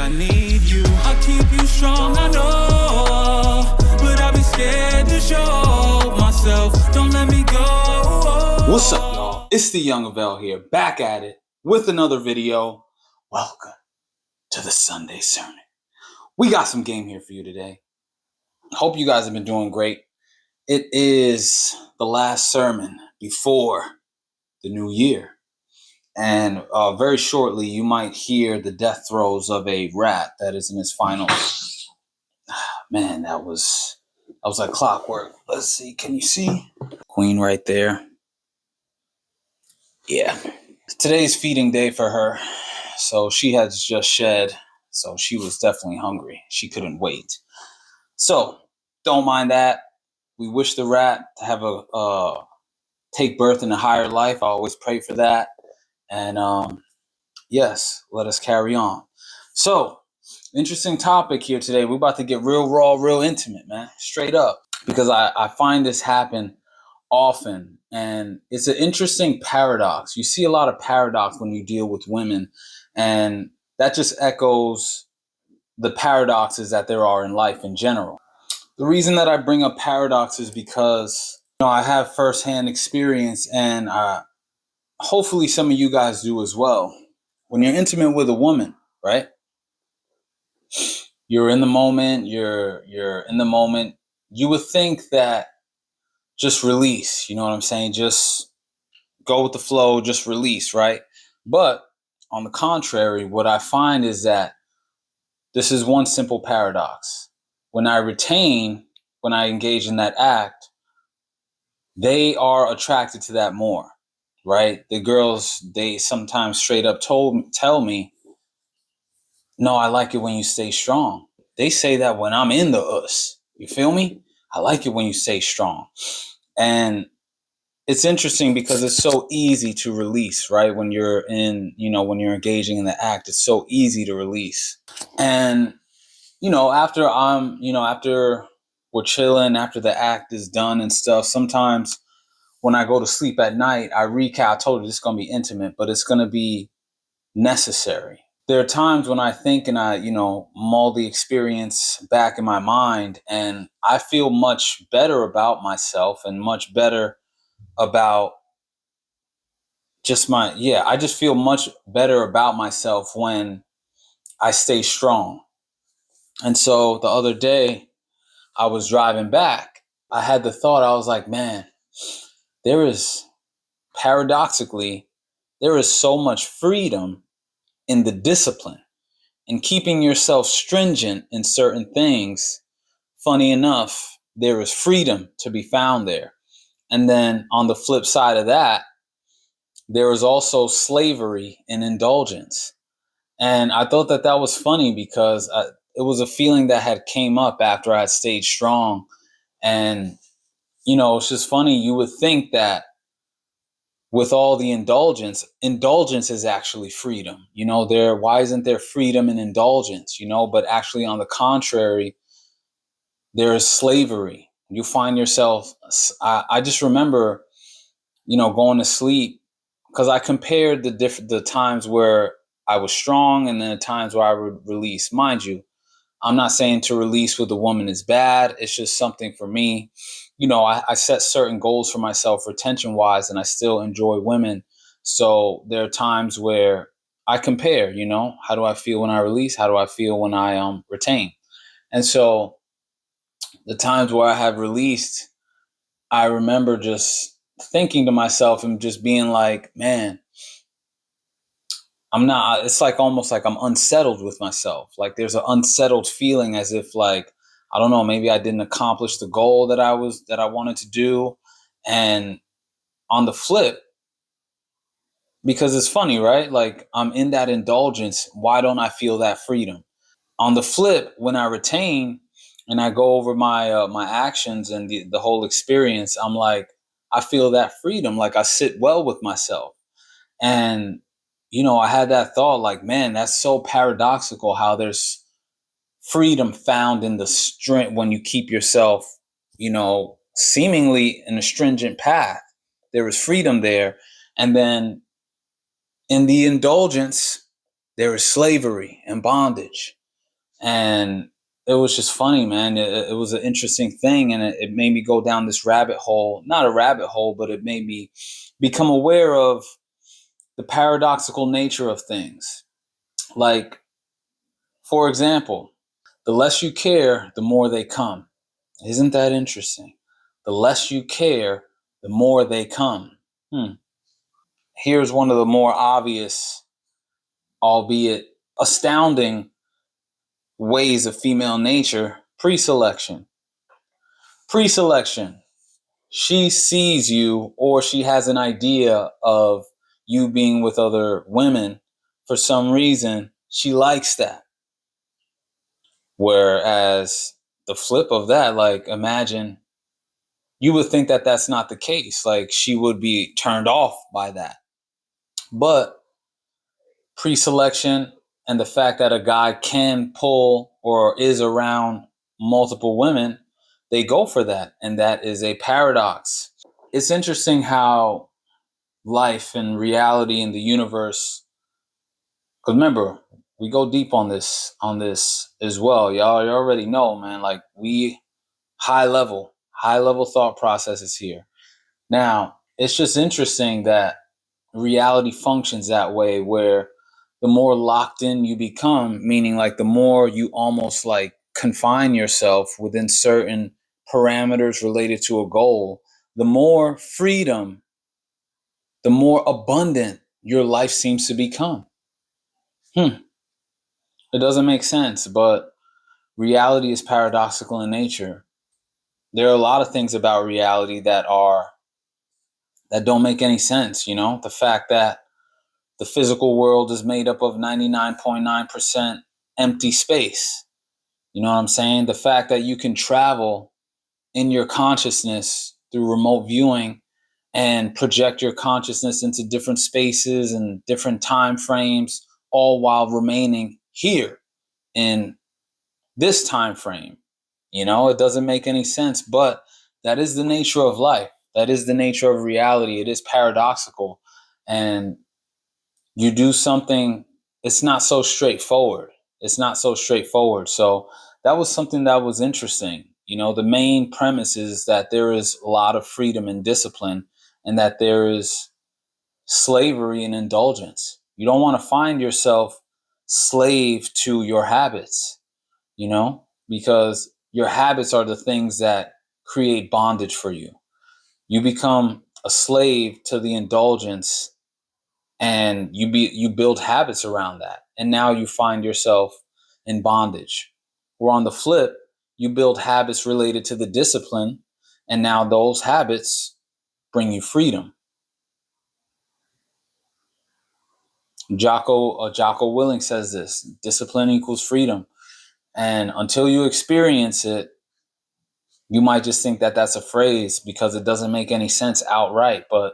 I need you. I'll keep you strong, I know, but I'll be scared to show myself. Don't let me go. What's up, y'all? It's the Young Avell here, back at it with another video. Welcome to the Sunday Sermon. We got some game here for you today. Hope you guys have been doing great. It is the last sermon before the new year. And very shortly, you might hear the death throes of a rat that is in his final. Man, that was like clockwork. Let's see. Can you see? Queen right there. Yeah. Today's feeding day for her. So she has just shed. So she was definitely hungry. She couldn't wait. So don't mind that. We wish the rat to have take birth in a higher life. I always pray for that. And yes, let us carry on. So, interesting topic here today. We're about to get real raw, real intimate, man. Straight up. Because I find this happen often. And it's an interesting paradox. You see a lot of paradox when you deal with women. And that just echoes the paradoxes that there are in life in general. The reason that I bring up paradox is because I have firsthand experience, and hopefully some of you guys do as well. When you're intimate with a woman, right? You're in the moment, you're in the moment. You would think that just release, you know what I'm saying? Just go with the flow, just release, right? But on the contrary, what I find is that this is one simple paradox. When I engage in that act, they are attracted to that more, right? The girls, they sometimes straight up tell me, no, I like it when you stay strong. They say that when I'm in the us. You feel me? I like it when you stay strong. And it's interesting because it's so easy to release, right? When you're when you're engaging in the act, it's so easy to release. And, after we're chilling, after the act is done and stuff, sometimes when I go to sleep at night, I recap. I told you this is going to be intimate, but it's going to be necessary. There are times when I think and I, mull the experience back in my mind, and I feel much better about myself and much better about I just feel much better about myself when I stay strong. And so the other day I was driving back. I had the thought, I was like, man, paradoxically, there is so much freedom in the discipline and keeping yourself stringent in certain things. Funny enough, there is freedom to be found there. And then on the flip side of that, there is also slavery and indulgence. And I thought that was funny because it was a feeling that had came up after I had stayed strong. And, it's just funny. You would think that with all the indulgence is actually freedom. Why isn't there freedom and indulgence? But actually on the contrary, there is slavery. You find yourself, I just remember, going to sleep, because I compared the times where I was strong and then the times where I would release. Mind you, I'm not saying to release with a woman is bad. It's just something for me. I set certain goals for myself retention wise, and I still enjoy women. So there are times where I compare, how do I feel when I release? How do I feel when I retain? And so the times where I have released, I remember just thinking to myself and just being like, man, it's like almost like I'm unsettled with myself. Like there's an unsettled feeling as if like, I don't know, maybe I didn't accomplish the goal that I wanted to do. And on the flip, because it's funny, right? Like I'm in that indulgence. Why don't I feel that freedom? On the flip, when I retain and I go over my actions and the whole experience, I'm like, I feel that freedom. Like I sit well with myself. And, I had that thought like, man, that's so paradoxical how there's freedom found in the strength when you keep yourself, seemingly in a stringent path. There is freedom there. And then in the indulgence, there is slavery and bondage. And it was just funny, man. It was an interesting thing, and it made me go down this rabbit hole. Not a rabbit hole, but it made me become aware of the paradoxical nature of things. Like, for example, the less you care, the more they come. Isn't that interesting? The less you care, the more they come. Here's one of the more obvious, albeit astounding, ways of female nature: pre-selection. Pre-selection. She sees you, or she has an idea of you being with other women. For some reason, she likes that. Whereas the flip of that, like, imagine, you would think that that's not the case. Like, she would be turned off by that. But pre-selection and the fact that a guy can pull or is around multiple women, they go for that. And that is a paradox. It's interesting how life and reality in the universe, because remember, we go deep on this as well. Y'all, you already know, man, like, we high level thought processes here. Now, it's just interesting that reality functions that way, where the more locked in you become, meaning like the more you almost like confine yourself within certain parameters related to a goal, the more freedom, the more abundant your life seems to become. It doesn't make sense, but reality is paradoxical in nature. There are a lot of things about reality that don't make any sense. The fact that the physical world is made up of 99.9% empty space. You know what I'm saying? The fact that you can travel in your consciousness through remote viewing and project your consciousness into different spaces and different time frames, all while remaining here in this time frame. It doesn't make any sense, but that is the nature of life. That is the nature of reality. It is paradoxical. And you do something, it's not so straightforward. So that was something that was interesting. The main premise is that there is a lot of freedom and discipline, and that there is slavery and indulgence. You don't want to find yourself slave to your habits, because your habits are the things that create bondage for you. You become a slave to the indulgence, and you build habits around that, and now you find yourself in bondage. Or on the flip, you build habits related to the discipline, and now those habits bring you freedom. Jocko Willing says this: discipline equals freedom. And until you experience it, you might just think that that's a phrase because it doesn't make any sense outright. But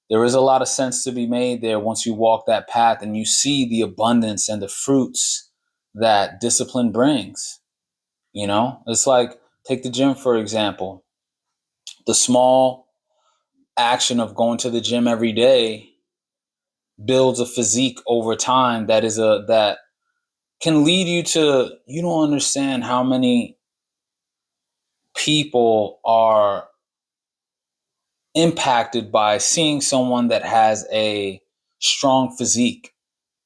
there is a lot of sense to be made there once you walk that path and you see the abundance and the fruits that discipline brings. It's like, take the gym, for example. The small action of going to the gym every day builds a physique over time that can lead you to, you don't understand how many people are impacted by seeing someone that has a strong physique.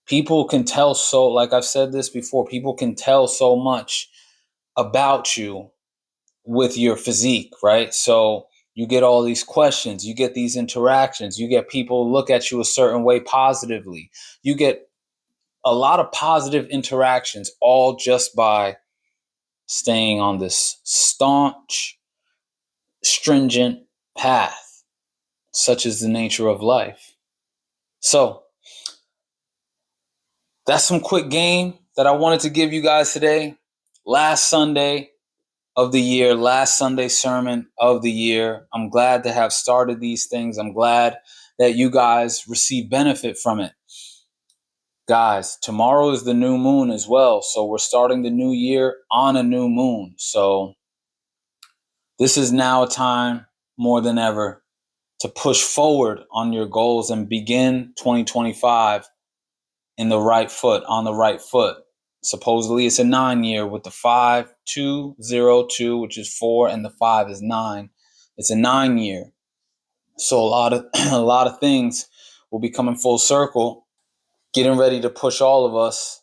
People can tell, so like I've said this before, people can tell so much about you with your physique, right? So you get all these questions, you get these interactions, you get people look at you a certain way positively. You get a lot of positive interactions, all just by staying on this staunch, stringent path. Such is the nature of life. So that's some quick game that I wanted to give you guys today. Last Sunday of the year, last Sunday sermon of the year. I'm glad to have started these things. I'm glad that you guys receive benefit from it. Guys, tomorrow is the new moon as well. So we're starting the new year on a new moon. So this is now a time more than ever to push forward on your goals and begin 2025 in the right foot, on the right foot. Supposedly it's a 9-year with the 5202, which is 4, and the 5 is 9. It's a 9-year. So a lot of things will be coming full circle, getting ready to push all of us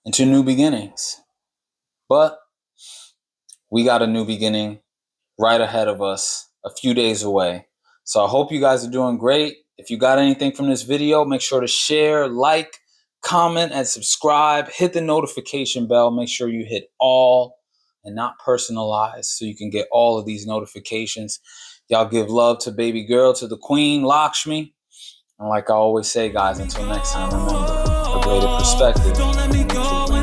into new beginnings. But we got a new beginning right ahead of us, a few days away. So I hope you guys are doing great. If you got anything from this video, make sure to share, like, comment, and subscribe. Hit the notification bell. Make sure you hit all and not personalized so you can get all of these notifications. Y'all give love to baby girl, to the queen, Lakshmi. And like I always say, guys, until next time, remember, a greater perspective. Don't let me go.